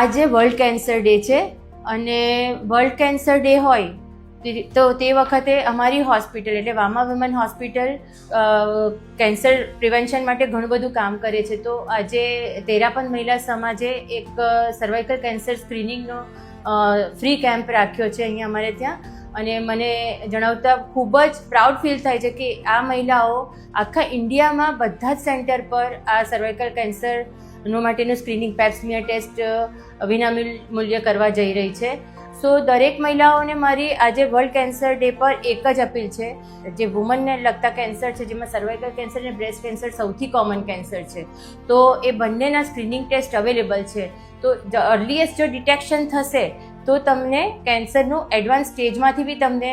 આજે world cancer day છે અને વર્લ્ડ કેન્સર ડે હોય તો તે વખતે અમારી હોસ્પિટલ એટલે વામા વિમન હોસ્પિટલ કેન્સર પ્રિવેન્શન માટે ઘણું બધું કામ કરે છે. તો આજે તેરાપંથ મહિલા સમાજે એક સર્વાઇકલ કેન્સર સ્ક્રીનિંગનો ફ્રી કેમ્પ રાખ્યો છે અહીંયા અમારે ત્યાં. અને મને જણાવતા ખૂબ જ પ્રાઉડ ફીલ થાય છે કે આ મહિલાઓ આખા ઇન્ડિયામાં બધા જ સેન્ટર પર આ સર્વાઇકલ કેન્સરનો માટેનું સ્ક્રીનિંગ પેપ્સમિયર ટેસ્ટ વિનામૂલ્ય કરવા જઈ રહી છે. સો દરેક મહિલાઓને મારી આજે વર્લ્ડ કેન્સર ડે પર એક જ અપીલ છે, જે વુમનને લગતા કેન્સર છે જેમાં સર્વાઇકલ કેન્સર અને બ્રેસ્ટ કેન્સર સૌથી કોમન કેન્સર છે, તો એ બંનેના સ્ક્રીનિંગ ટેસ્ટ અવેલેબલ છે. તો અર્લીએસ્ટ જો ડિટેક્શન થશે તો તમને કેન્સરનું એડવાન્સ સ્ટેજમાંથી બી તમને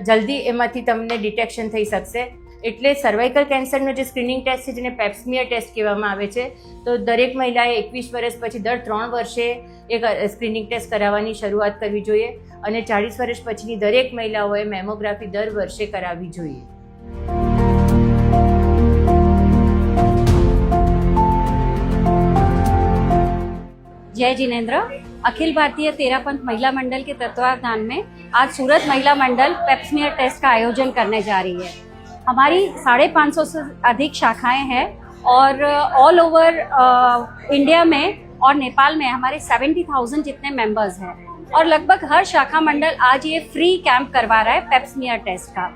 જલ્દી એમાંથી તમને ડિટેક્શન થઈ શકશે. એટલે સર્વાઇકલ કેન્સરનો જે સ્ક્રીનિંગ ટેસ્ટ છે જેને પેપ્સમિયર ટેસ્ટ કહેવામાં આવે છે, તો દરેક મહિલાએ 21 વર્ષ પછી દર 3 વર્ષે એક સ્ક્રીનિંગ ટેસ્ટ કરાવવાની શરૂઆત કરવી જોઈએ અને 40 વર્ષ પછીની દરેક મહિલાઓએ મેમોગ્રાફી દર વર્ષે કરાવવી જોઈએ. जय जिनेन्द्र। अखिल भारतीय तेरापंथ महिला मंडल के तत्वावधान में आज सूरत महिला मंडल पेप्समियर टेस्ट का आयोजन करने जा रही है। हमारी 550 से अधिक शाखाएं हैं और ऑल ओवर इंडिया में और नेपाल में हमारे 70,000 जितने मेंबर्स हैं और लगभग हर शाखा मंडल आज ये फ्री कैंप करवा रहा है पेप्समियर टेस्ट का।